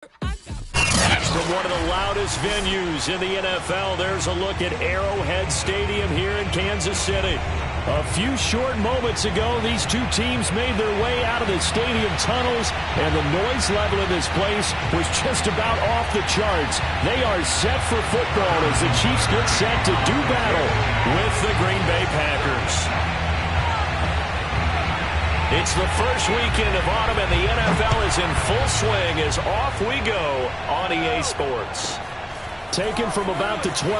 From one of the loudest venues in the NFL, there's a look at Arrowhead Stadium here in Kansas City. A few short moments ago, these two teams made their way out of the stadium tunnels, and the noise level in this place was just about off the charts. They are set for football as the Chiefs get set to do battle with the Green Bay Packers. It's the first weekend of autumn, and the NFL is in full swing as off we go on EA Sports. Taken from about the 12.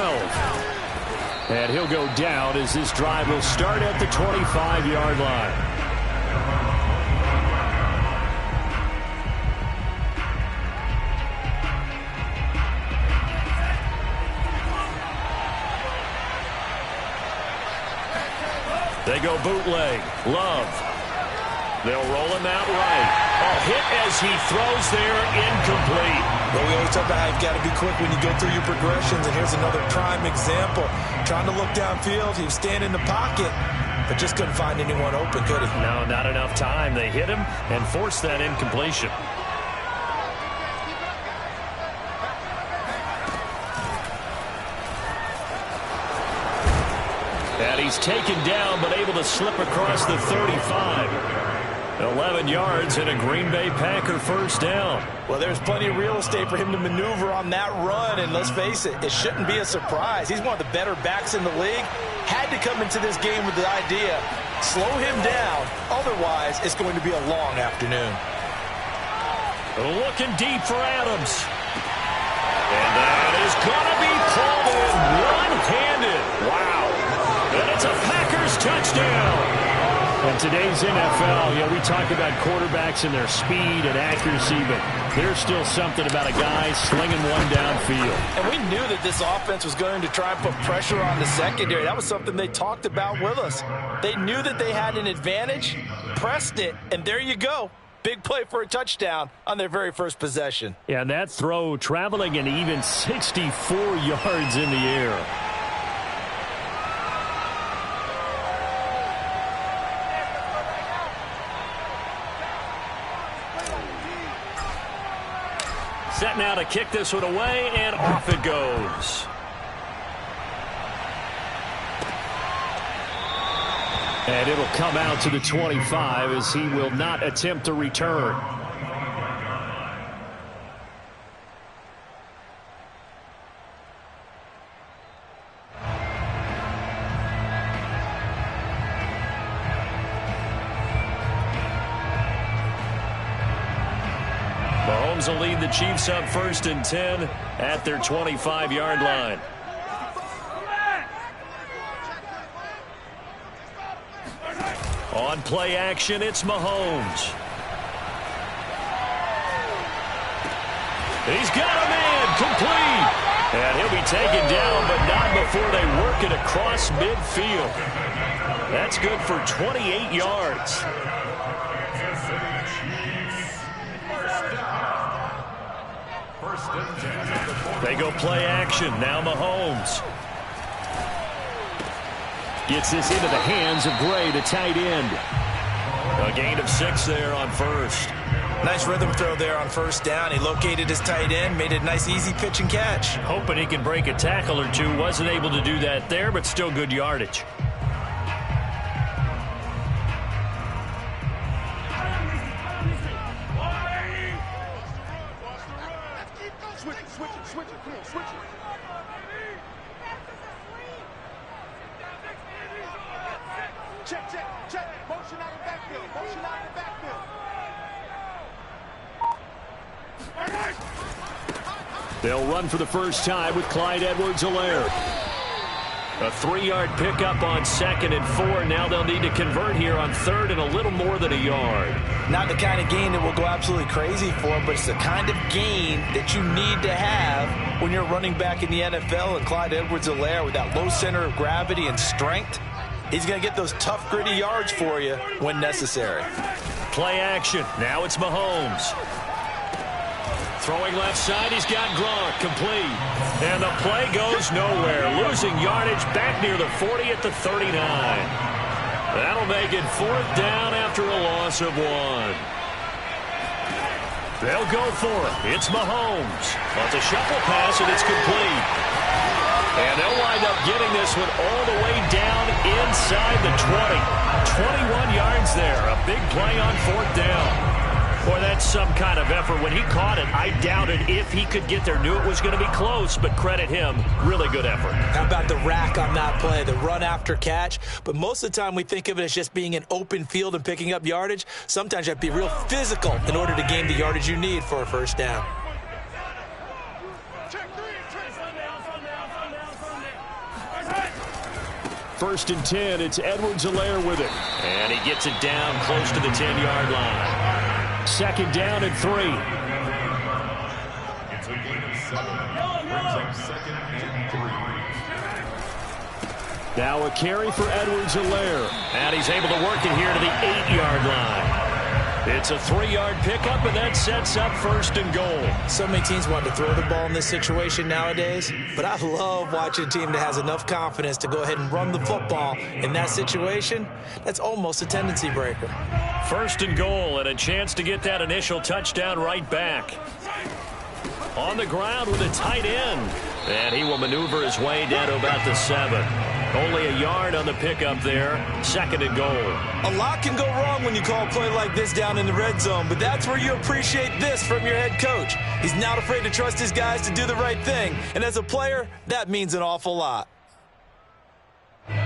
And he'll go down as this drive will start at the 25-yard line. They go bootleg. Love. They'll roll him out right. A hit as he throws there, incomplete. Well, we always talk about how you've got to be quick when you go through your progressions, and here's another prime example. Trying to look downfield, he was standing in the pocket, but just couldn't find anyone open, could he? No, not enough time. They hit him and forced that incompletion. And he's taken down, but able to slip across the 35. 11 yards and a Green Bay Packer first down. Well, there's plenty of real estate for him to maneuver on that run, and let's face it, it shouldn't be a surprise. He's one of the better backs in the league. Had to come into this game with the idea, slow him down, otherwise it's going to be a long afternoon. Looking deep for Adams. And that is going to be pulled in one-handed. Wow. And it's a Packers touchdown. In today's NFL, we talk about quarterbacks and their speed and accuracy, but there's still something about a guy slinging one downfield. And we knew that this offense was going to try and put pressure on the secondary. That was something they talked about with us. They knew that they had an advantage, pressed it, and there you go. Big play for a touchdown on their very first possession. Yeah, and that throw traveling an even 64 yards in the air. Set now to kick this one away, and off it goes. And it'll come out to the 25 as he will not attempt to return. Mahomes will lead the Chiefs up 1st and 10 at their 25-yard line. On play action, it's Mahomes. He's got a man, complete. And he'll be taken down, but not before they work it across midfield. That's good for 28 yards. They go play action. Now Mahomes gets this into the hands of Gray, the tight end. A gain of 6 there on first. Nice rhythm throw there on first down. He located his tight end, made a nice easy pitch and catch. Hoping he can break a tackle or two. Wasn't able to do that there, but still good yardage. They'll run for the first time with Clyde Edwards-Helaire. A 3-yard pickup on 2nd and 4. Now they'll need to convert here on 3rd and a little more than a yard. Not the kind of gain that will go absolutely crazy for, but it's the kind of gain that you need to have when you're running back in the NFL. And Clyde Edwards-Helaire, with that low center of gravity and strength, he's going to get those tough, gritty yards for you when necessary. Play action. Now it's Mahomes. Throwing left side, he's got Gronk, complete. And the play goes nowhere. Losing yardage back near the 40 at the 39. That'll make it 4th down after a loss of 1. They'll go for it. It's Mahomes. Well, it's a shuffle pass, and it's complete. And they'll wind up getting this one all the way down inside the 20. 21 yards there. A big play on 4th down. Boy, that's some kind of effort. When he caught it, I doubted if he could get there. Knew it was going to be close, but credit him. Really good effort. How about the rack on that play, the run after catch? But most of the time we think of it as just being an open field and picking up yardage. Sometimes you have to be real physical in order to gain the yardage you need for a first down. First and 10, it's Edwards-Helaire with it. And he gets it down close to the 10-yard line. Second down and 3. It's a gain of 7. Brings up 2nd and 3. Now a carry for Edwards-Helaire. And he's able to work it here to the 8-yard line. It's a 3-yard pickup, and that sets up 1st and goal. So many teams want to throw the ball in this situation nowadays, but I love watching a team that has enough confidence to go ahead and run the football in that situation. That's almost a tendency breaker. 1st and goal, and a chance to get that initial touchdown right back. On the ground with a tight end. And he will maneuver his way down to about the 7. Only a yard on the pickup there. 2nd and goal. A lot can go wrong when you call a play like this down in the red zone, but that's where you appreciate this from your head coach. He's not afraid to trust his guys to do the right thing, and as a player, that means an awful lot.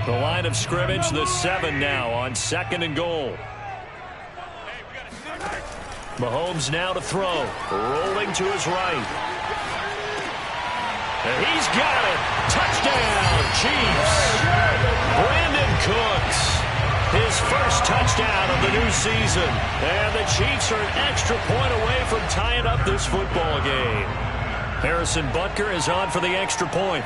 The line of scrimmage, the 7 now on 2nd and goal. Mahomes now to throw. Rolling to his right. And he's got it. Touchdown, Chiefs. Brandon Cooks. His first touchdown of the new season. And the Chiefs are an extra point away from tying up this football game. Harrison Butker is on for the extra point.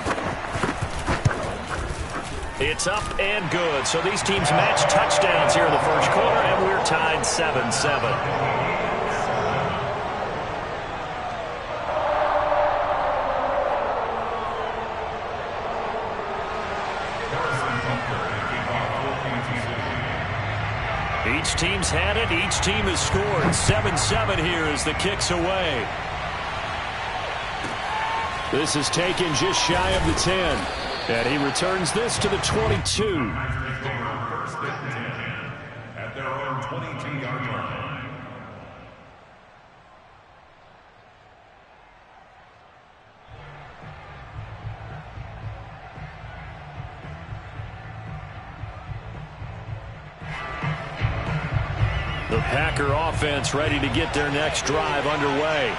It's up and good. So these teams match touchdowns here in the first quarter, and we're tied 7-7. Each team's had it. Each team has scored. 7-7 here as the kick's away. This is taken just shy of the 10. And he returns this to the 22. At their own 22-yard line. The Packer offense ready to get their next drive underway.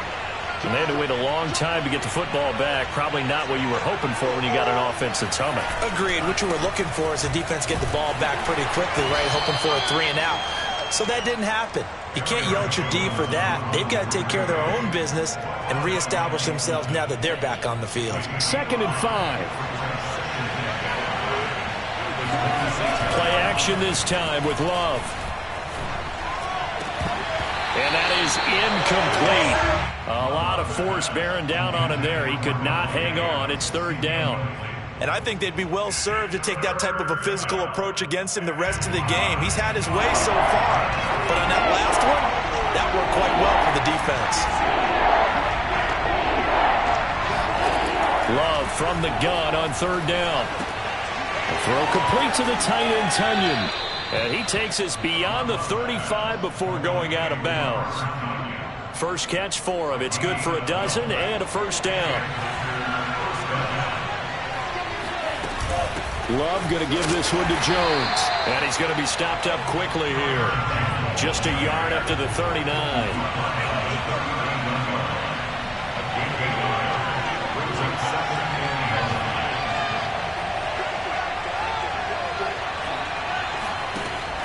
And they had to wait a long time to get the football back. Probably not what you were hoping for when you got an offense that's humming. Agreed. What you were looking for is the defense get the ball back pretty quickly, right? Hoping for a 3 and out. So that didn't happen. You can't yell at your D for that. They've got to take care of their own business and reestablish themselves now that they're back on the field. 2nd and 5. Play action this time with Love. And that is incomplete. A lot of force bearing down on him there. He could not hang on. It's 3rd down. And I think they'd be well served to take that type of a physical approach against him the rest of the game. He's had his way so far. But on that last one, that worked quite well for the defense. Love from the gun on 3rd down. The throw complete to the tight end, Tunyon. And he takes us beyond the 35 before going out of bounds. First catch for him. It's good for a dozen and a first down. Love going to give this one to Jones. And he's going to be stopped up quickly here. Just a yard up to the 39.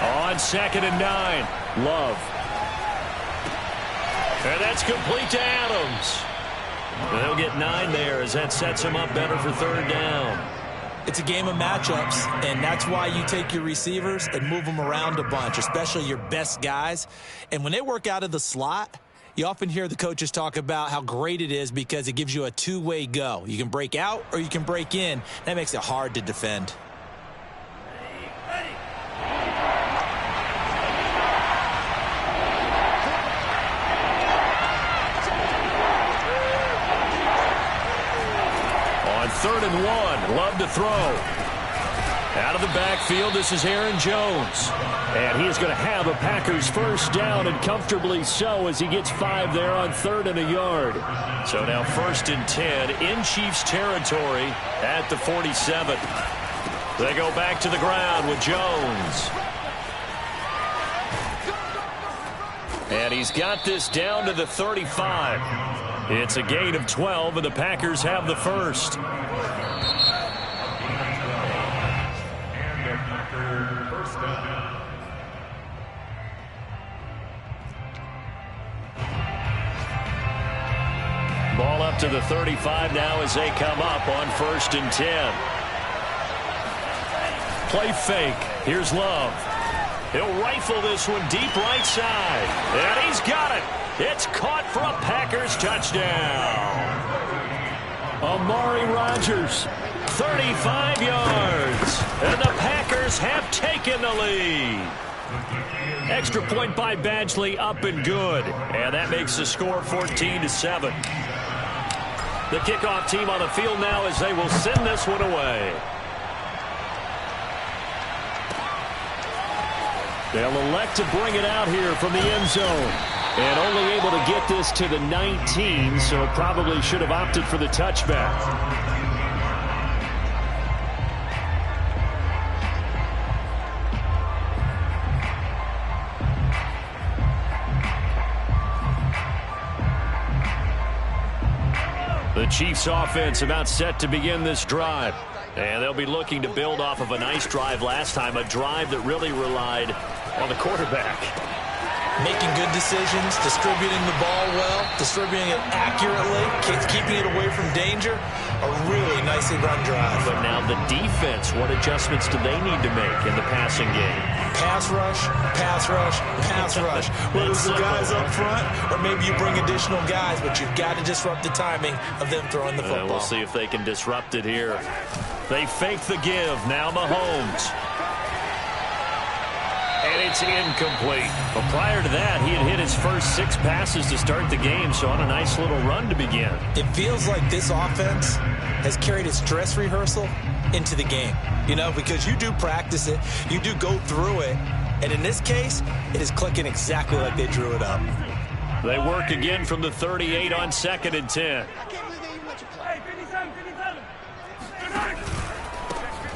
On 2nd and 9, Love. And that's complete to Adams. They'll get 9 there as that sets him up better for 3rd down. It's a game of matchups, and that's why you take your receivers and move them around a bunch, especially your best guys. And when they work out of the slot, you often hear the coaches talk about how great it is because it gives you a two-way go. You can break out or you can break in. That makes it hard to defend. 3rd and 1. Love to throw. Out of the backfield, this is Aaron Jones. And he is going to have a Packers first down, and comfortably so, as he gets 5 there on 3rd and a yard. So now 1st and 10 in Chiefs territory at the 47. They go back to the ground with Jones. And he's got this down to the 35. It's a gain of 12, and the Packers have the first. Ball up to the 35 now as they come up on 1st and 10. Play fake. Here's Love. He'll rifle this one deep right side. And he's got it. It's caught for a Packers touchdown. Amari Rodgers, 35 yards. And the Packers have taken the lead. Extra point by Badgley, up and good. And that makes the score 14-7. The kickoff team on the field now as they will send this one away. They'll elect to bring it out here from the end zone. And only able to get this to the 19, so probably should have opted for the touchback. The Chiefs offense about set to begin this drive. And they'll be looking to build off of a nice drive last time, a drive that really relied on the quarterback. Making good decisions, distributing the ball well, distributing it accurately, keeping it away from danger. A really nicely run drive. But now the defense, what adjustments do they need to make in the passing game? Pass rush, pass rush, pass rush. Whether it's the guys up front or maybe you bring additional guys, but you've got to disrupt the timing of them throwing the football. We'll see if they can disrupt it here. They fake the give. Now Mahomes. And it's incomplete. But prior to that, he had hit his first 6 passes to start the game, so on a nice little run to begin. It feels like this offense has carried its dress rehearsal into the game. You know, because you do practice it, you do go through it, and in this case, it is clicking exactly like they drew it up. They work again from the 38 on 2nd and 10.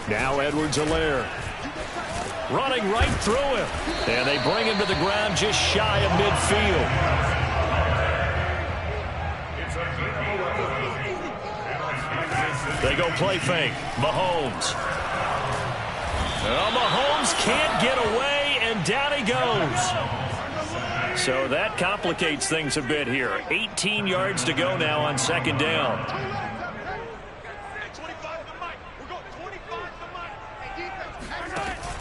Now Edwards-Helaire. Running right through him. And they bring him to the ground just shy of midfield. They go play fake. Mahomes. Well, Mahomes can't get away, and down he goes. So that complicates things a bit here. 18 yards to go now on 2nd down.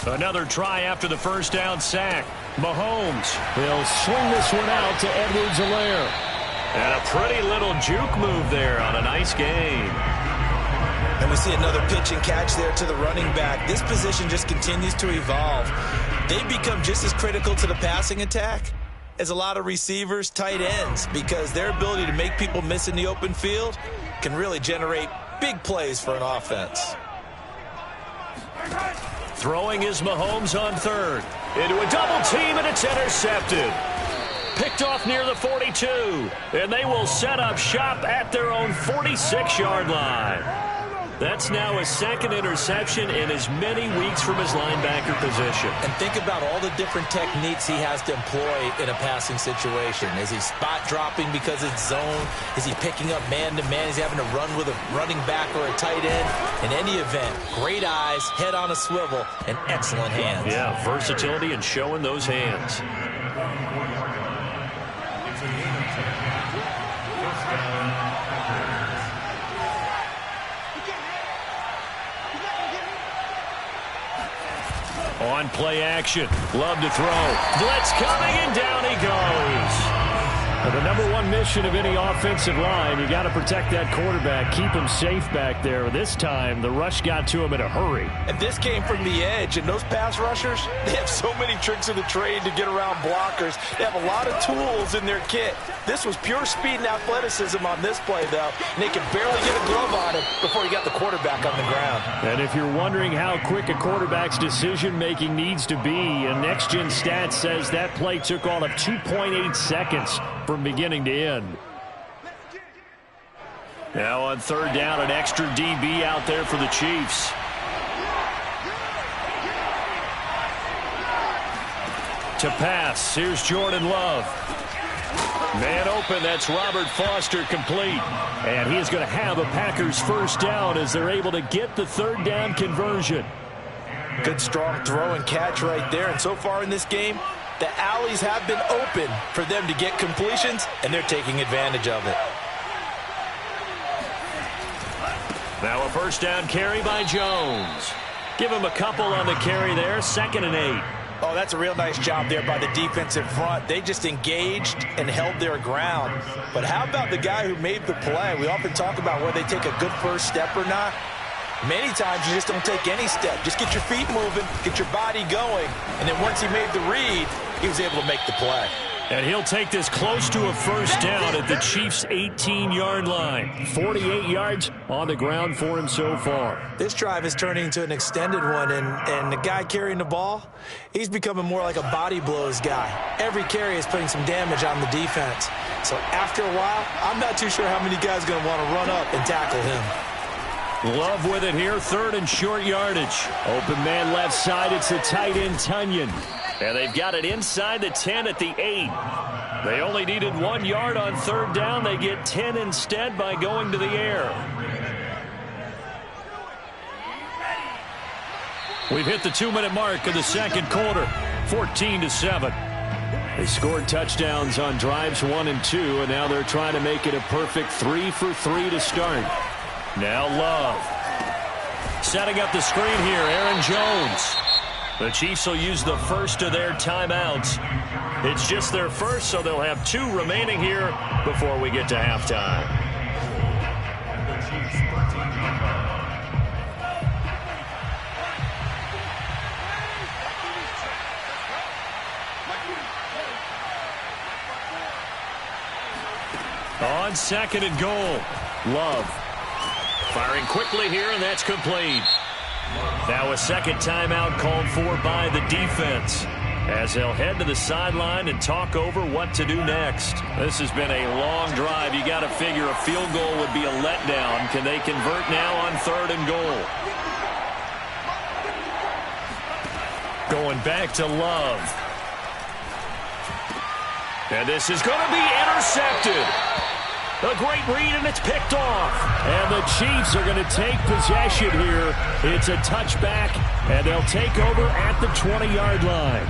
Another try after the first down sack. Mahomes. He'll swing this one out to Edwards-Helaire. And a pretty little juke move there on a nice gain. And we see another pitch and catch there to the running back. This position just continues to evolve. They become just as critical to the passing attack as a lot of receivers, tight ends, because their ability to make people miss in the open field can really generate big plays for an offense. Throwing is Mahomes on 3rd. Into a double team, and it's intercepted. Picked off near the 42. And they will set up shop at their own 46-yard line. That's now his 2nd interception in as many weeks from his linebacker position. And think about all the different techniques he has to employ in a passing situation. Is he spot dropping because it's zone? Is he picking up man-to-man? Is he having to run with a running back or a tight end? In any event, great eyes, head on a swivel, and excellent hands. Yeah, versatility and showing those hands. On play action. Love to throw. Blitz coming, and down he goes. The number one mission of any offensive line, you got to protect that quarterback, keep him safe back there. This time, the rush got to him in a hurry. And this came from the edge, and those pass rushers, they have so many tricks of the trade to get around blockers. They have a lot of tools in their kit. This was pure speed and athleticism on this play, though, and they could barely get a glove on him before he got the quarterback on the ground. And if you're wondering how quick a quarterback's decision-making needs to be, a next-gen stat says that play took all of 2.8 seconds from beginning to end. Now on third down, an extra DB out there for the Chiefs. To pass, here's Jordan Love. Man open, that's Robert Foster, complete. And he is going to have a Packers first down as they're able to get the third down conversion. Good strong throw and catch right there. And so far in this game, the alleys have been open for them to get completions, and they're taking advantage of it. Now a first down carry by Jones. Give him a couple on the carry there, 2nd and 8. Oh, that's a real nice job there by the defensive front. They just engaged and held their ground. But how about the guy who made the play? We often talk about whether they take a good first step or not. Many times you just don't take any step. Just get your feet moving, get your body going, and then once he made the read, he was able to make the play. And he'll take this close to a first down at the Chiefs' 18-yard line. 48 yards on the ground for him so far. This drive is turning into an extended one, and the guy carrying the ball, he's becoming more like a body blows guy. Every carry is putting some damage on the defense. So after a while, I'm not too sure how many guys are going to want to run up and tackle him. Love with it here, 3rd and short yardage. Open man left side, it's the tight end Tunyon. And they've got it inside the 10 at the 8. They only needed 1 yard on third down. They get 10 instead by going to the air. We've hit the 2-minute mark of the second quarter, 14-7. They scored touchdowns on drives 1 and 2, and now they're trying to make it a perfect 3 for 3 to start. Now Love. Setting up the screen here, Aaron Jones. The Chiefs will use the first of their timeouts. It's just their first, so they'll have 2 remaining here before we get to halftime. On 2nd and goal, Love. Firing quickly here, and that's complete. Now a second timeout called for by the defense as they'll head to the sideline and talk over what to do next. This has been a long drive. You got to figure a field goal would be a letdown. Can they convert now on 3rd and goal? Going back to Love. And this is going to be intercepted. A great read, and it's picked off. And the Chiefs are going to take possession here. It's a touchback, and they'll take over at the 20-yard line.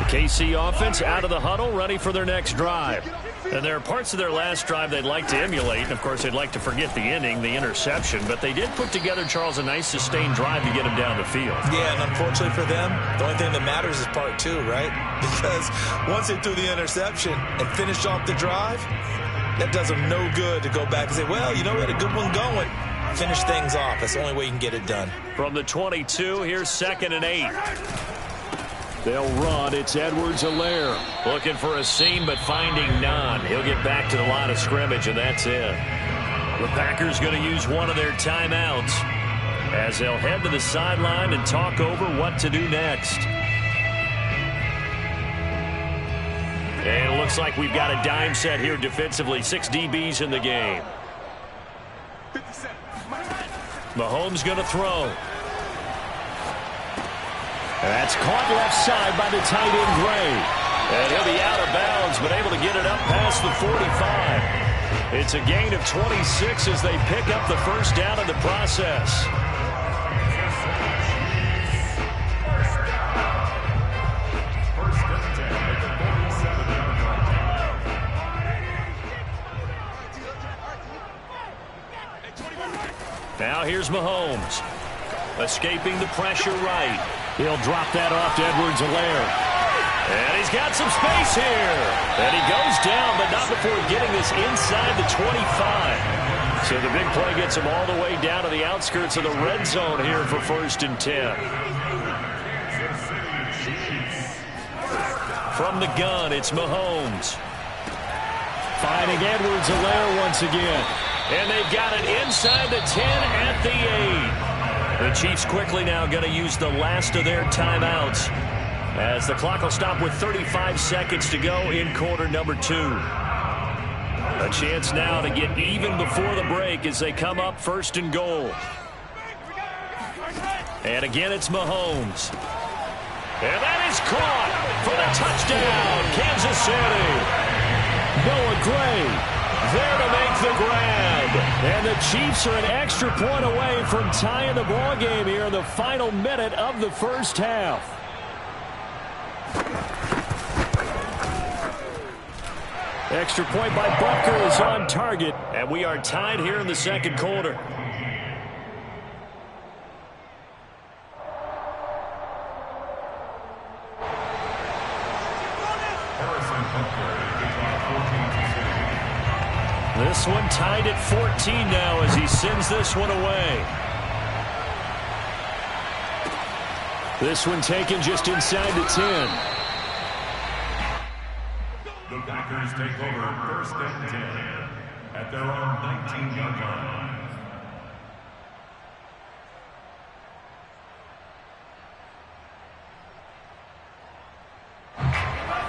The KC offense out of the huddle, ready for their next drive. And there are parts of their last drive they'd like to emulate. And, of course, they'd like to forget the inning, the interception. But they did put together, Charles, a nice sustained drive to get them down the field. Yeah, and unfortunately for them, the only thing that matters is part 2, right? Because once they threw the interception and finished off the drive, that does them no good to go back and say, well, you know, we had a good one going. Finish things off. That's the only way you can get it done. From the 22, here's 2nd and 8. They'll run. It's Edwards-Helaire looking for a seam, but finding none. He'll get back to the line of scrimmage, and that's it. The Packers going to use one of their timeouts as they'll head to the sideline and talk over what to do next. And it looks like we've got a dime set here defensively. 6 DBs in the game. Mahomes going to throw. That's caught left side by the tight end Gray. And he'll be out of bounds, but able to get it up past the 45. It's a gain of 26 as they pick up the first down in the process. Now here's Mahomes. Escaping the pressure right. He'll drop that off to Edwards-Helaire. And he's got some space here. And he goes down, but not before getting this inside the 25. So the big play gets him all the way down to the outskirts of the red zone here for 1st and 10. From the gun, it's Mahomes. Finding Edwards-Helaire once again. And they've got it inside the 10 at the 8. The Chiefs quickly now going to use the last of their timeouts as the clock will stop with 35 seconds to go in quarter number 2. A chance now to get even before the break as they come up 1st and goal. And again, it's Mahomes. And that is caught for the touchdown, Kansas City. Noah Gray there to make the grab. And the Chiefs are an extra point away from tying the ball game here in the final minute of the first half. Extra point by Butker is on target, and we are tied here in the second quarter. This one tied at 14 now as he sends this one away. This one taken just inside the 10. The Packers take over 1st and 10 at their own 19-yard line.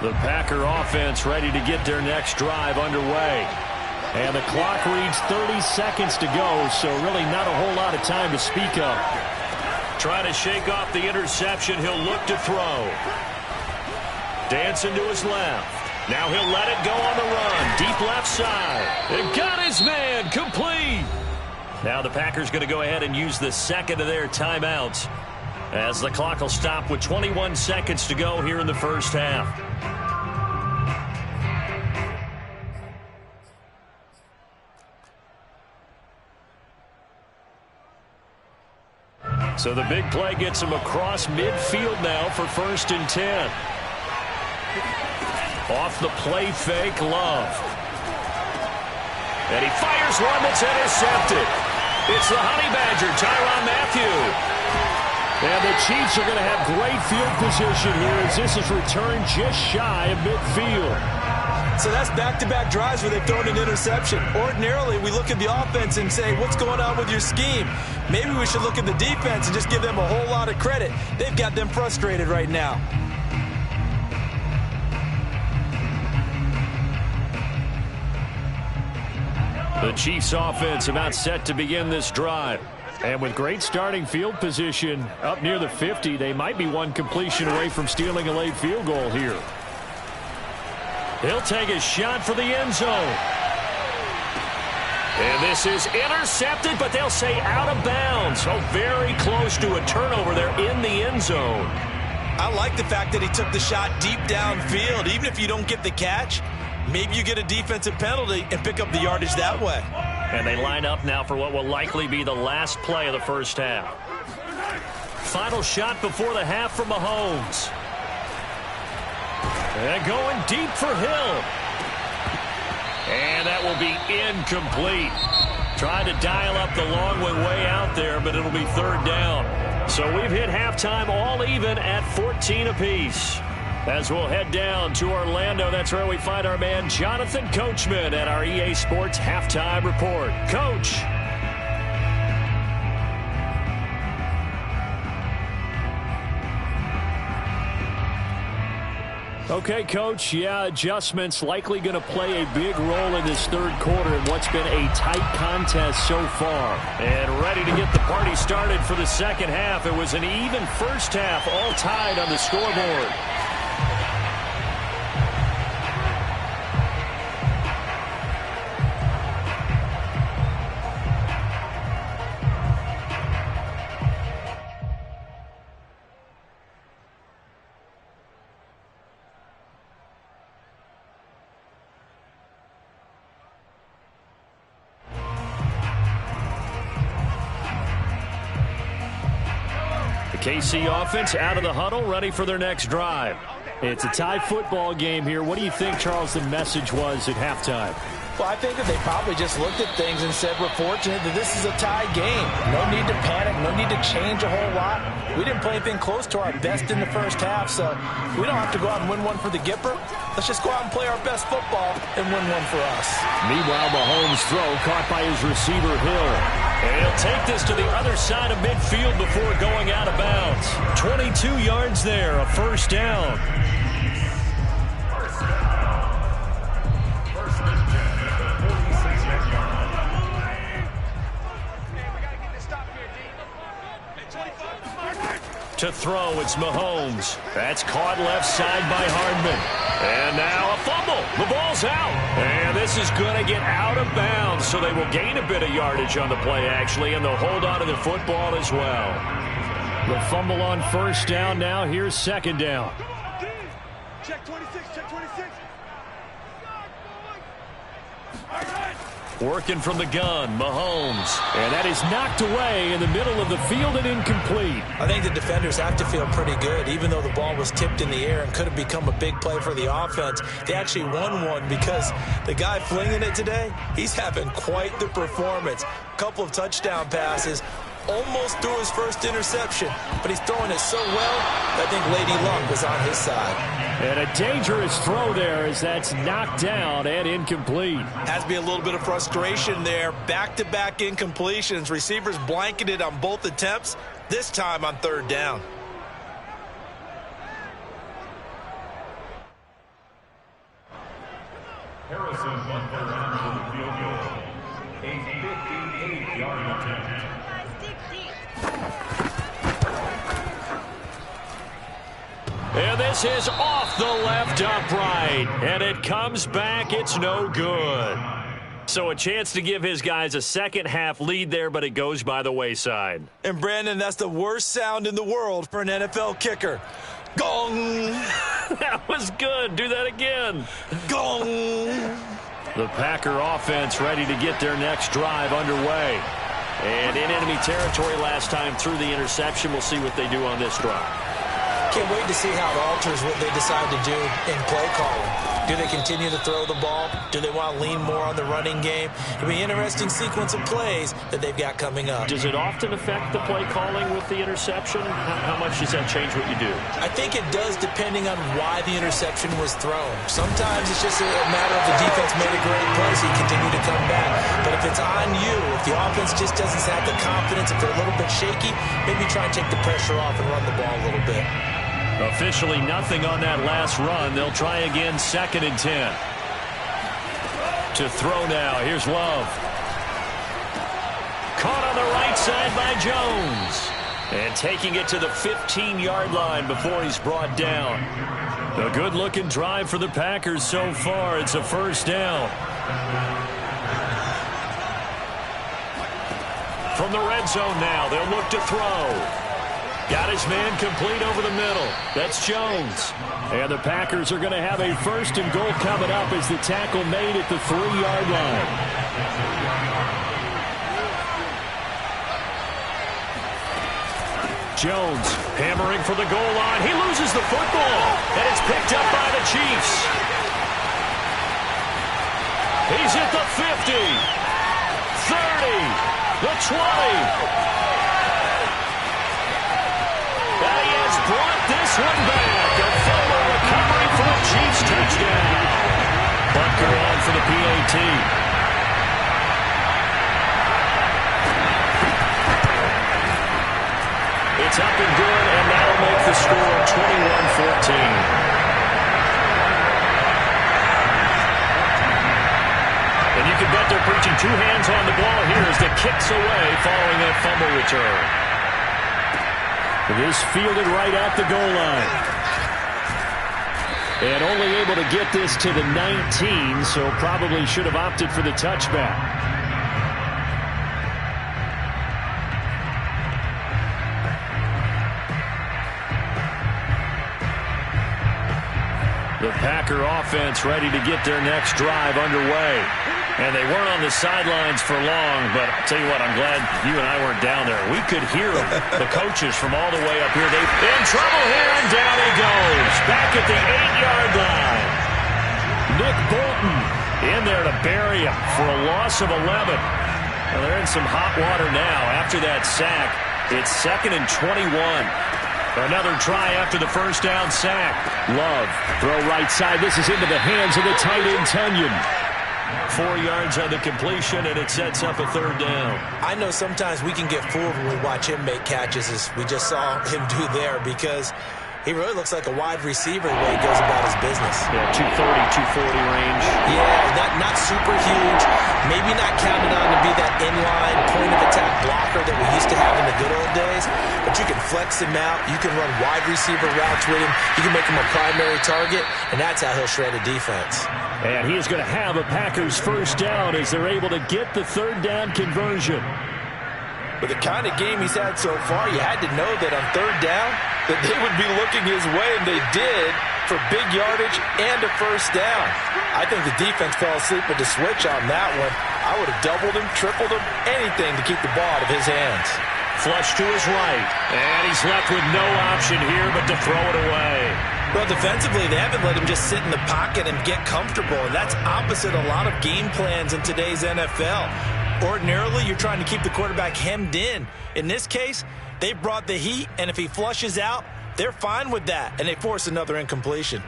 The Packer offense ready to get their next drive underway. And the clock reads 30 seconds to go, so really not a whole lot of time to speak of. Trying to shake off the interception, he'll look to throw. Dancing to his left. Now he'll let it go on the run. Deep left side. And got his man complete. Now the Packers going to go ahead and use the second of their timeouts as the clock will stop with 21 seconds to go here in the first half. So the big play gets him across midfield now for 1st and 10. Off the play fake, Love. And he fires one that's intercepted. It's the Honey Badger, Tyrann Mathieu. And the Chiefs are going to have great field position here as this is returned just shy of midfield. So that's back-to-back drives where they've thrown an interception. Ordinarily, we look at the offense and say, what's going on with your scheme? Maybe we should look at the defense and just give them a whole lot of credit. They've got them frustrated right now. The Chiefs offense about set to begin this drive. And with great starting field position up near the 50, they might be one completion away from stealing a late field goal here. He'll take a shot for the end zone. And this is intercepted, but they'll say out of bounds. So very close to a turnover there in the end zone. I like the fact that he took the shot deep downfield. Even if you don't get the catch, maybe you get a defensive penalty and pick up the yardage that way. And they line up now for what will likely be the last play of the first half. Final shot before the half for Mahomes. And going deep for Hill. And that will be incomplete. Trying to dial up the long way out there, but it'll be 3rd down. So we've hit halftime all even at 14 apiece. As we'll head down to Orlando, that's where we find our man Jonathan Coachman at our EA Sports Halftime Report. Coach. Okay, Coach, yeah, adjustments likely going to play a big role in this third quarter in what's been a tight contest so far. And ready to get the party started for the second half. It was an even first half, all tied on the scoreboard. KC offense out of the huddle, ready for their next drive. It's a tie football game here. What do you think, Charles, the message was at halftime? Well, I think that they probably just looked at things and said, we're fortunate that this is a tie game. No need to panic, no need to change a whole lot. We didn't play anything close to our best in the first half, so we don't have to go out and win one for the Gipper. Let's just go out and play our best football and win one for us. Meanwhile, Mahomes' throw caught by his receiver, Hill. And he'll take this to the other side of midfield before going out of bounds. 22 yards there, a first down. To throw, it's Mahomes. That's caught left side by Hardman. And now a fumble. The ball's out. And this is going to get out of bounds, so they will gain a bit of yardage on the play, actually, and they'll hold on to the football as well. The fumble on first down now. Here's second down. Check 26, check 26. Working from the gun, Mahomes. And that is knocked away in the middle of the field and incomplete. I think the defenders have to feel pretty good. Even though the ball was tipped in the air and could have become a big play for the offense, they actually won one because the guy flinging it today, he's having quite the performance. A couple of touchdown passes. Almost threw his first interception, but he's throwing it so well, I think Lady Luck was on his side. And a dangerous throw there as that's knocked down and incomplete. Has to be a little bit of frustration there. Back-to-back incompletions. Receivers blanketed on both attempts, this time on third down. Harrison Butler onto the field goal. A 58-yard attempt. And this is off the left upright. And it comes back. It's no good. So a chance to give his guys a second half lead there, but it goes by the wayside. And Brandon, that's the worst sound in the world for an NFL kicker. Gong! That was good. Do that again. Gong! The Packer offense ready to get their next drive underway. And in enemy territory last time through the interception. We'll see what they do on this drive. Can't wait to see how it alters what they decide to do in play calling. Do they continue to throw the ball? Do they want to lean more on the running game? It'll be an interesting sequence of plays that they've got coming up. Does it often affect the play calling with the interception? How much does that change what you do? I think it does depending on why the interception was thrown. Sometimes it's just a matter of the defense made a great play, so you continue to come back. But if it's on you, if the offense just doesn't have the confidence, if they're a little bit shaky, maybe try and take the pressure off and run the ball a little bit. Officially nothing on that last run. They'll try again, 2nd and 10. To throw now. Here's Love. Caught on the right side by Jones. And taking it to the 15-yard line before he's brought down. A good-looking drive for the Packers so far. It's a first down. From the red zone now, they'll look to throw. Got his man complete over the middle. That's Jones. And the Packers are going to have a 1st and goal coming up as the tackle made at the 3-yard line. Jones hammering for the goal line. He loses the football, and it's picked up by the Chiefs. He's at the 50, 30, the 20. And he has brought this one back. A fumble recovery for a Chiefs touchdown. Butker on for the PAT. It's up and good, and that'll make the score 21-14. And you can bet they're preaching 2 hands on the ball here as the kick's away following that fumble return. It is fielded right at the goal line. And only able to get this to the 19, so probably should have opted for the touchback. The Packer offense ready to get their next drive underway. And they weren't on the sidelines for long, but I'll tell you what, I'm glad you and I weren't down there. We could hear the coaches from all the way up here. They're in trouble here, and down he goes. Back at the 8-yard line. Nick Bolton in there to bury him for a loss of 11. Well, they're in some hot water now. After that sack, it's 2nd and 21. Another try after the first down sack. Love, throw right side. This is into the hands of the tight end, Tunyon. 4 yards on the completion, and it sets up a 3rd down. I know sometimes we can get fooled when we watch him make catches, as we just saw him do there, because he really looks like a wide receiver the way he goes about his business. Yeah, 230, 240 range. Yeah, not super huge. Maybe not counted on to be that inline point-of-attack blocker that we used to have in the good old days, but you can flex him out. You can run wide receiver routes with him. You can make him a primary target, and that's how he'll shred a defense. And he is going to have a Packers first down as they're able to get the 3rd down conversion. With the kind of game he's had so far, you had to know that on 3rd down that they would be looking his way, and they did, for big yardage and a first down. I think the defense fell asleep with the switch on that one. I would have doubled him, tripled him, anything to keep the ball out of his hands. Flush to his right, and he's left with no option here but to throw it away. Well, defensively, they haven't let him just sit in the pocket and get comfortable, and that's opposite a lot of game plans in today's NFL. Ordinarily, you're trying to keep the quarterback hemmed in. In this case, they brought the heat, and if he flushes out, they're fine with that, and they force another incompletion.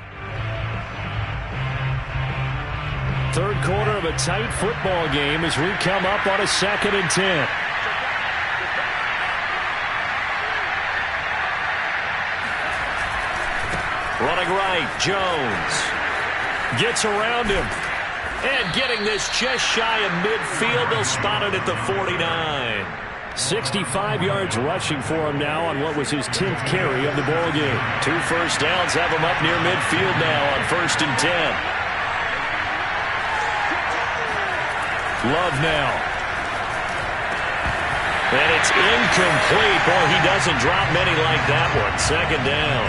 3rd quarter of a tight football game as we come up on a 2nd and 10. Running right, Jones gets around him. And getting this just shy of midfield, they'll spot it at the 49. 65 yards rushing for him now on what was his 10th carry of the ball game. 2 first downs have him up near midfield now on 1st and 10. Love now. And it's incomplete. Boy, he doesn't drop many like that one. 2nd down.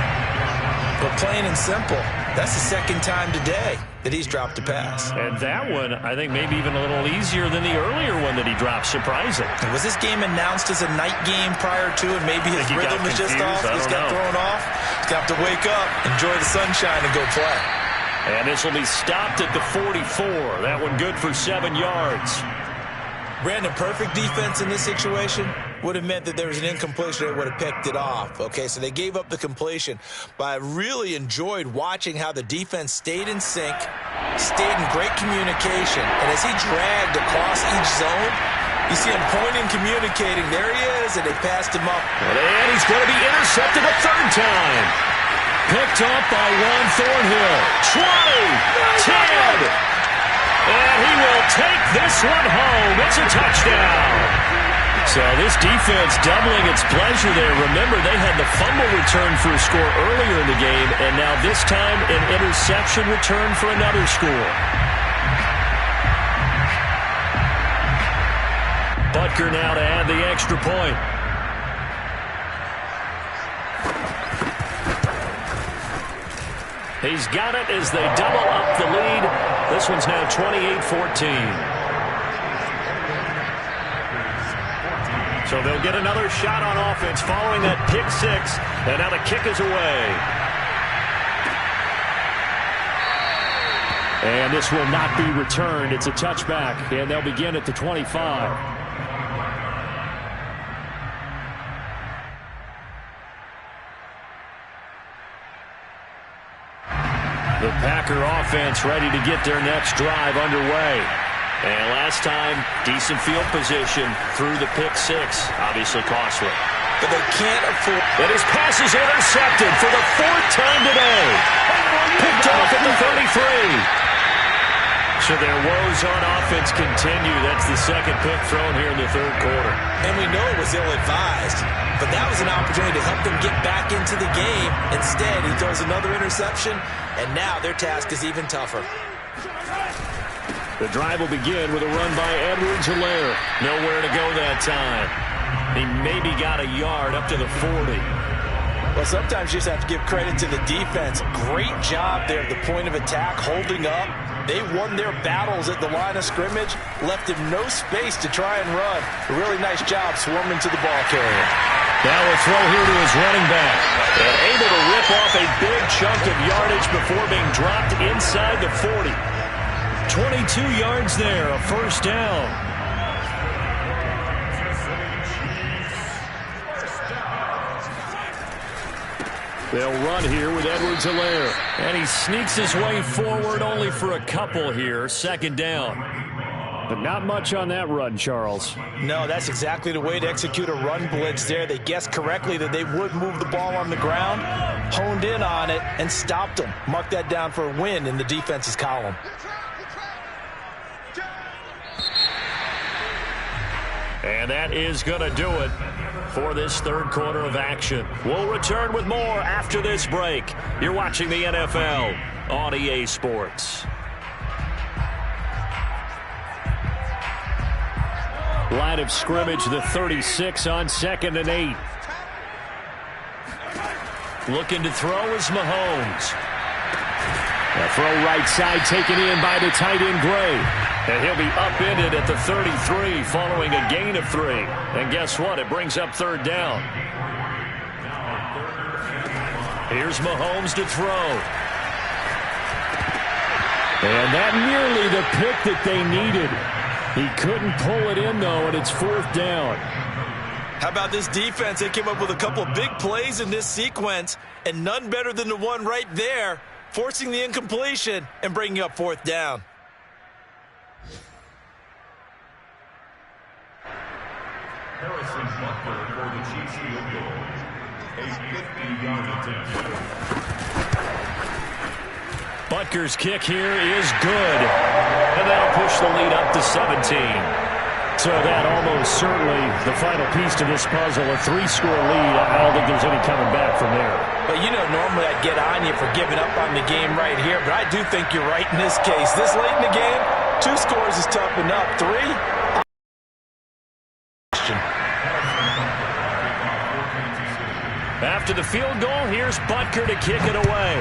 But plain and simple, that's the 2nd time today that he's dropped a pass. And that one, I think, maybe even a little easier than the earlier one that he dropped. Surprising. Was this game announced as a night game prior to, and maybe his rhythm was just off? Just got thrown off. He's got to wake up, enjoy the sunshine, and go play. And this will be stopped at the 44. That one good for 7 yards. Brandon, perfect defense in this situation would have meant that there was an incompletion that would have picked it off. Okay, so they gave up the completion, but I really enjoyed watching how the defense stayed in sync, stayed in great communication, and as he dragged across each zone, you see him pointing, communicating. There he is, and they passed him up. And he's going to be intercepted a 3rd time. Picked up by Juan Thornhill. 20, 10. And he will take this one home. It's a touchdown. So this defense doubling its pleasure there. Remember, they had the fumble return for a score earlier in the game, and now this time an interception return for another score. Butker now to add the extra point. He's got it as they double up the lead. This one's now 28-14. So they'll get another shot on offense following that pick 6. And now the kick is away. And this will not be returned. It's a touchback, and they'll begin at the 25. The Packer offense ready to get their next drive underway. And last time, decent field position through the pick 6. Obviously costly. But they can't afford. And his pass is intercepted for the 4th time today. Picked off at the 33. So their woes on offense continue. That's the 2nd pick thrown here in the 3rd quarter. And we know it was ill-advised. But that was an opportunity to help them get back into the game. Instead, he throws another interception, and now their task is even tougher. The drive will begin with a run by Edwards-Helaire. Nowhere to go that time. He maybe got a yard up to the 40. Well, sometimes you just have to give credit to the defense. Great job there at the point of attack, holding up. They won their battles at the line of scrimmage, left him no space to try and run. A really nice job swarming to the ball carrier. Now a throw here to his running back. And able to rip off a big chunk of yardage before being dropped inside the 40. 22 yards there, a first down. They'll run here with Edwards-Helaire. And he sneaks his way forward only for a couple here. Second down. But not much on that run, Charles. No, that's exactly the way to execute a run blitz there. They guessed correctly that they would move the ball on the ground, honed in on it, and stopped them. Mark that down for a win in the defense's column. And that is going to do it for this third quarter of action. We'll return with more after this break. You're watching the NFL on EA Sports. Line of scrimmage, the 36 on 2nd and 8. Looking to throw is Mahomes. A throw right side taken in by the tight end Gray. And he'll be upended at the 33 following a gain of 3. And guess what? It brings up third down. Here's Mahomes to throw. And that nearly the pick that they needed. He couldn't pull it in, though, and it's fourth down. How about this defense? They came up with a couple of big plays in this sequence, and none better than the one right there, forcing the incompletion and bringing up fourth down. Harrison Butker for the Chiefs field goal. A 50-yard attempt. Butker's kick here is good. And that'll push the lead up to 17. So that almost certainly the final piece to this puzzle, a 3-score lead. I don't think there's any coming back from there. But you know, normally I'd get on you for giving up on the game right here, but I do think you're right in this case. This late in the game, 2 scores is tough enough. 3? After the field goal, here's Butker to kick it away.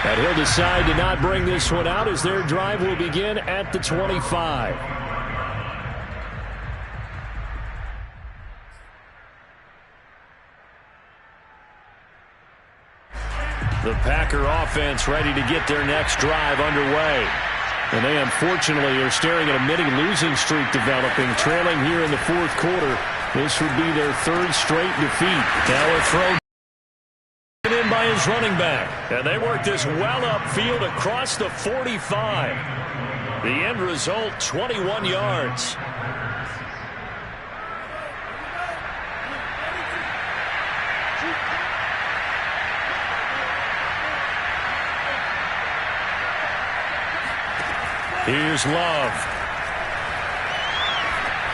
And he'll decide to not bring this one out as their drive will begin at the 25. The Packer offense ready to get their next drive underway. And they unfortunately are staring at a mini-losing streak developing, trailing here in the fourth quarter. This would be their 3rd straight defeat. Now a throw in by his running back. And they work this well upfield across the 45. The end result, 21 yards. Here's Love.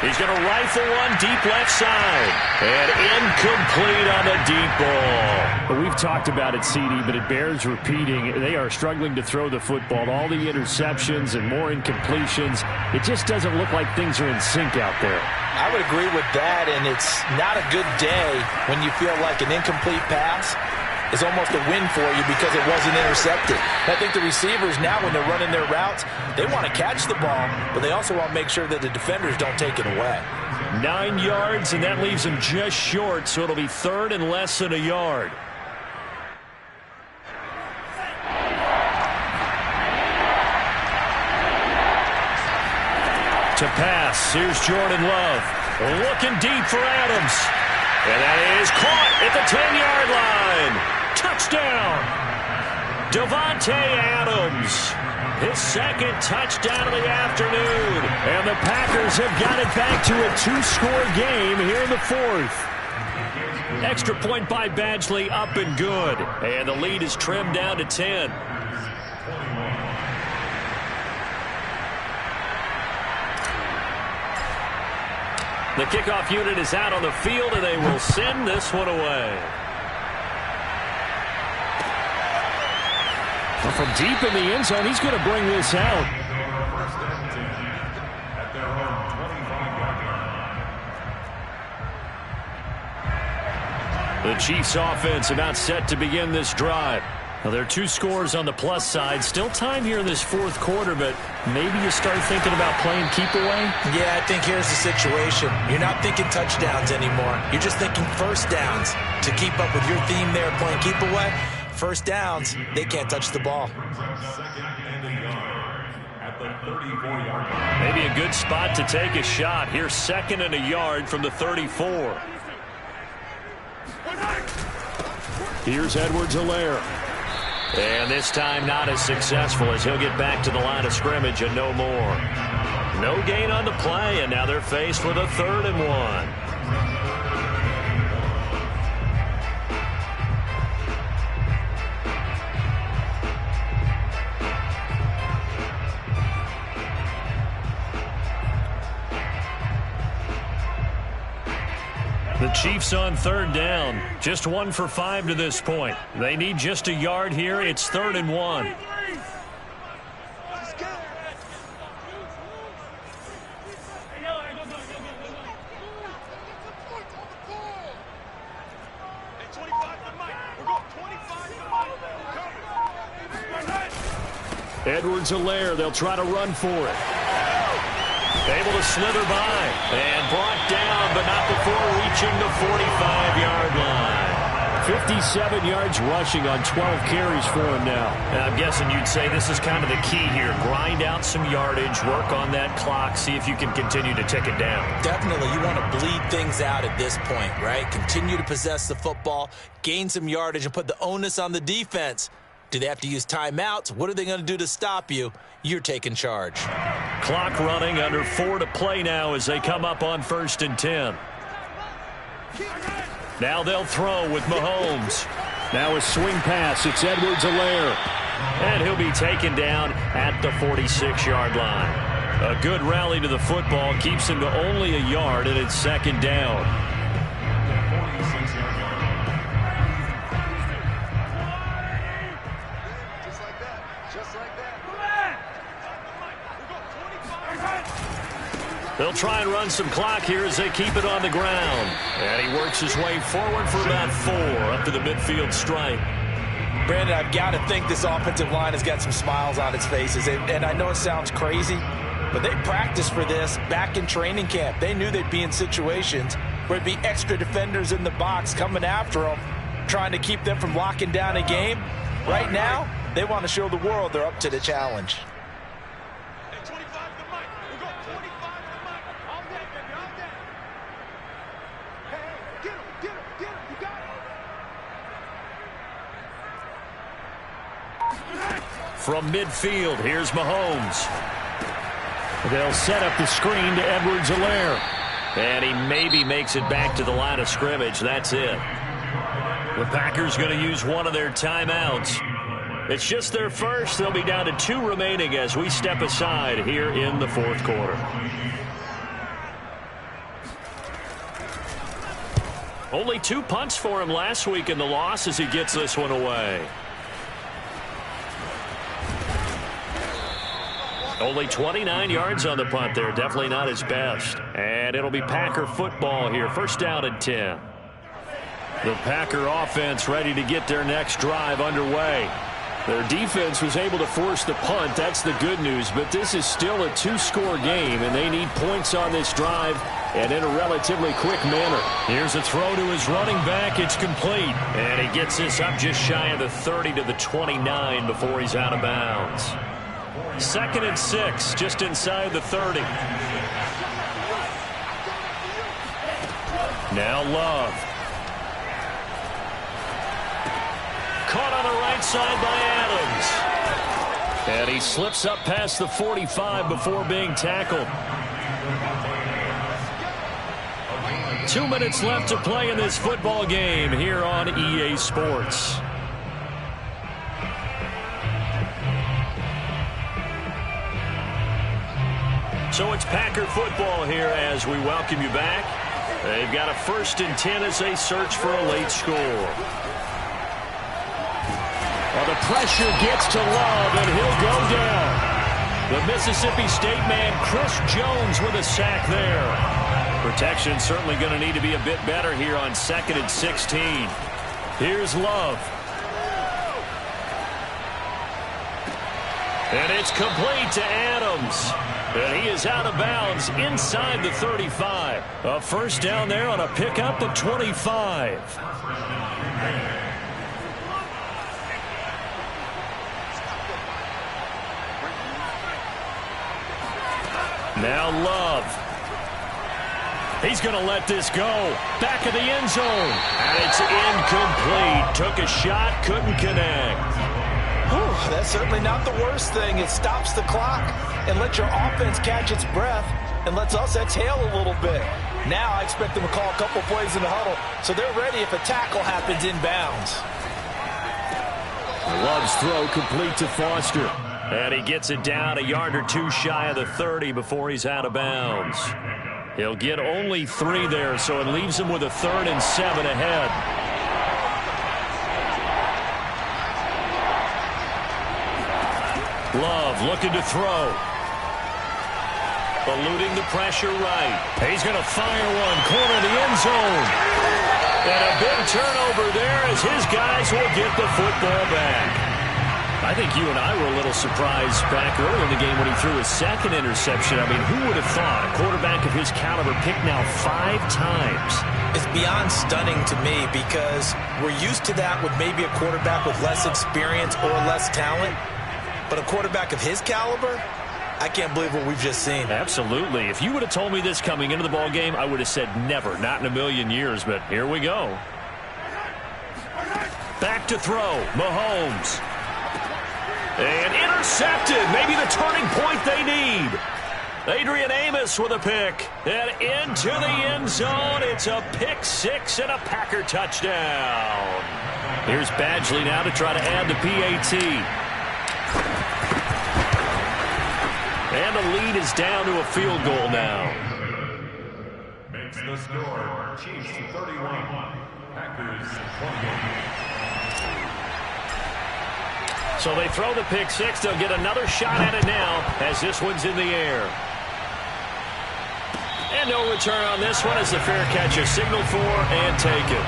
He's going to rifle one deep left side. And incomplete on the deep ball. Well, we've talked about it, CD, but it bears repeating. They are struggling to throw the football. All the interceptions and more incompletions. It just doesn't look like things are in sync out there. I would agree with that, and it's not a good day when you feel like an incomplete pass is almost a win for you because it wasn't intercepted. I think the receivers now, when they're running their routes, they want to catch the ball, but they also want to make sure that the defenders don't take it away. 9 yards, and that leaves them just short, so it'll be 3rd and less than a yard. To pass, here's Jordan Love. Looking deep for Adams. And that is caught at the 10-yard line. Touchdown. Davante Adams. His 2nd touchdown of the afternoon. And the Packers have got it back to a 2-score game here in the 4th. Extra point by Badgley, up and good. And the lead is trimmed down to 10. The kickoff unit is out on the field, and they will send this one away. Well, from deep in the end zone, he's going to bring this out. First and 10 at their own 25-yard line. The Chiefs offense about set to begin this drive. Well, there are 2 scores on the plus side. Still time here in this fourth quarter, but maybe you start thinking about playing keep away? Yeah, I think here's the situation. You're not thinking touchdowns anymore. You're just thinking first downs. To keep up with your theme there, playing keep away, first downs, they can't touch the ball. Maybe a good spot to take a shot. Here's 2nd and a yard from the 34. Here's Edwards-Helaire. And this time not as successful as he'll get back to the line of scrimmage and no more. No gain on the play, and now they're faced with a 3rd and 1. The Chiefs on 3rd down. Just 1 for 5 to this point. They need just a yard here. It's 3rd and 1. Edwards-Helaire, they'll try to run for it. Able to slither by and brought down, but not before reaching the 45-yard line. 57 yards rushing on 12 carries for him now. And I'm guessing you'd say this is kind of the key here. Grind out some yardage, work on that clock, see if you can continue to tick it down. Definitely, you want to bleed things out at this point, right? Continue to possess the football, gain some yardage, and put the onus on the defense. Do they have to use timeouts? What are they going to do to stop you? You're taking charge. Clock running, under 4 to play now as they come up on 1st and 10. Now they'll throw with Mahomes. Now a swing pass. It's Edwards-Helaire. And he'll be taken down at the 46-yard line. A good rally to the football keeps him to only a yard, and it's 2nd down. They'll try and run some clock here as they keep it on the ground. And he works his way forward for about 4 up to the midfield stripe. Brandon, I've got to think this offensive line has got some smiles on its faces. And I know it sounds crazy, but they practiced for this back in training camp. They knew they'd be in situations where there'd be extra defenders in the box coming after them, trying to keep them from locking down a game. Right now, they want to show the world they're up to the challenge. From midfield, here's Mahomes. They'll set up the screen to Edwards-Helaire. And he maybe makes it back to the line of scrimmage. That's it. The Packers going to use one of their timeouts. It's just their first. They'll be down to 2 remaining as we step aside here in the 4th quarter. Only 2 punts for him last week in the loss as he gets this one away. Only 29 yards on the punt there. Definitely not his best. And it'll be Packer football here. 1st down and 10. The Packer offense ready to get their next drive underway. Their defense was able to force the punt. That's the good news. But this is still a 2-score game, and they need points on this drive and in a relatively quick manner. Here's a throw to his running back. It's complete. And he gets this up just shy of the 30 to the 29 before he's out of bounds. 2nd and 6, just inside the 30. Now Love. Caught on the right side by Adams. And he slips up past the 45 before being tackled. 2 minutes left to play in this football game here on EA Sports. So it's Packer football here as we welcome you back. They've got a 1st and 10 as they search for a late score. Well, the pressure gets to Love, and he'll go down. The Mississippi State man, Chris Jones, with a sack there. Protection certainly going to need to be a bit better here on 2nd and 16. Here's Love. And it's complete to Adams. And he is out of bounds inside the 35. A first down there on a pickup at 25. Now Love. He's going to let this go. Back of the end zone. And it's incomplete. Took a shot, couldn't connect. Whew, that's certainly not the worst thing. It stops the clock and lets your offense catch its breath and lets us exhale a little bit. Now I expect them to call a couple plays in the huddle so they're ready if a tackle happens inbounds. Love's throw complete to Foster. And he gets it down a yard or two shy of the 30 before he's out of bounds. He'll get only 3 there, so it leaves him with a 3rd and 7 ahead. Love looking to throw. Eluding the pressure right. He's going to fire one, corner of the end zone. And a big turnover there as his guys will get the football back. I think you and I were a little surprised back early in the game when he threw his 2nd interception. I mean, who would have thought a quarterback of his caliber picked now 5 times? It's beyond stunning to me because we're used to that with maybe a quarterback with less experience or less talent. But a quarterback of his caliber, I can't believe what we've just seen. Absolutely. If you would have told me this coming into the ball game, I would have said never, not in a million years. But here we go. Back to throw, Mahomes. And intercepted, maybe the turning point they need. Adrian Amos with a pick. And into the end zone. It's a pick 6 and a Packer touchdown. Here's Badgley now to try to add the PAT. And the lead is down to a field goal now. Makes the score. Chiefs 31. Packers 28. So they throw the pick 6. They'll get another shot at it now as this one's in the air. And no return on this one as the fair catch is signaled for and taken.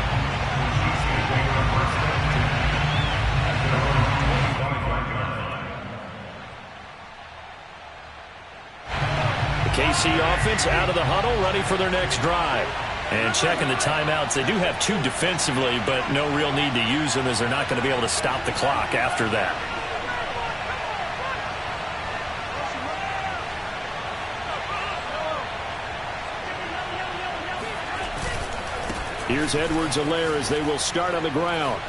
The KC offense out of the huddle, ready for their next drive. And checking the timeouts, they do have 2 defensively, but no real need to use them as they're not going to be able to stop the clock after that. Here's Edwards-Helaire as they will start on the ground.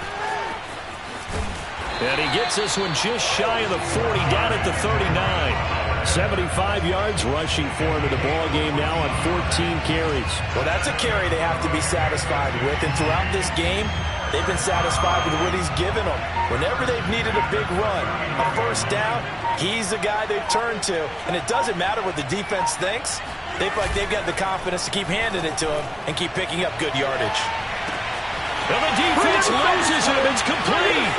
And he gets this one just shy of the 40, down at the 39. 75 yards rushing for him in the ball game now on 14 carries. Well, that's a carry they have to be satisfied with. And throughout this game, they've been satisfied with what he's given them. Whenever they've needed a big run, a first down, he's the guy they've turned to. And it doesn't matter what the defense thinks. They feel like they've got the confidence to keep handing it to him and keep picking up good yardage. And the defense loses him. It's complete.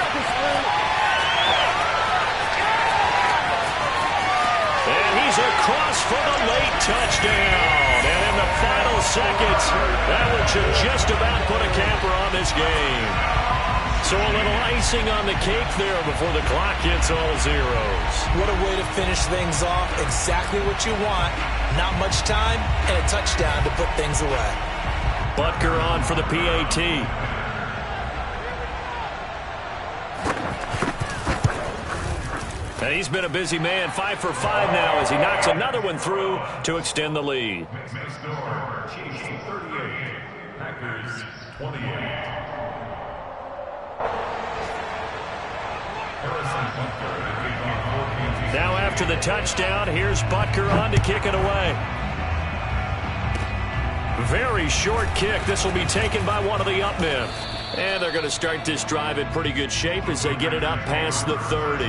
And he's across for the late touchdown. And in the final seconds, that one should just about put a camper on this game. So a little icing on the cake there before the clock hits all zeros. What a way to finish things off. Exactly what you want. Not much time and a touchdown to put things away. Butker on for the PAT. And he's been a busy man, 5 for 5 now as he knocks another one through to extend the lead. Next score, Chiefs 38, Packers 28. Now after the touchdown, here's Butker on to kick it away. Very short kick. This will be taken by one of the up men. And they're going to start this drive in pretty good shape as they get it up past the 30.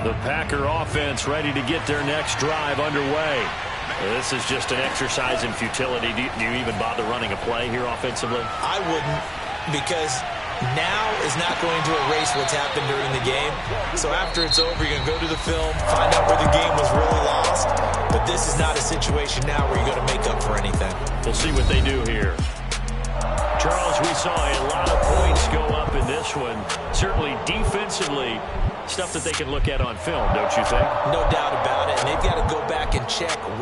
The Packer offense ready to get their next drive underway. This is just an exercise in futility. Do you even bother running a play here offensively? I wouldn't, because now is not going to erase what's happened during the game. So after it's over, you're going to go to the film, find out where the game was really lost. But this is not a situation now where you're going to make up for anything. We'll see what they do here. Charles, we saw a lot of points go up in this one. Certainly defensively, stuff that they can look at on film, don't you think? No doubt about it. And they've got to go back and check where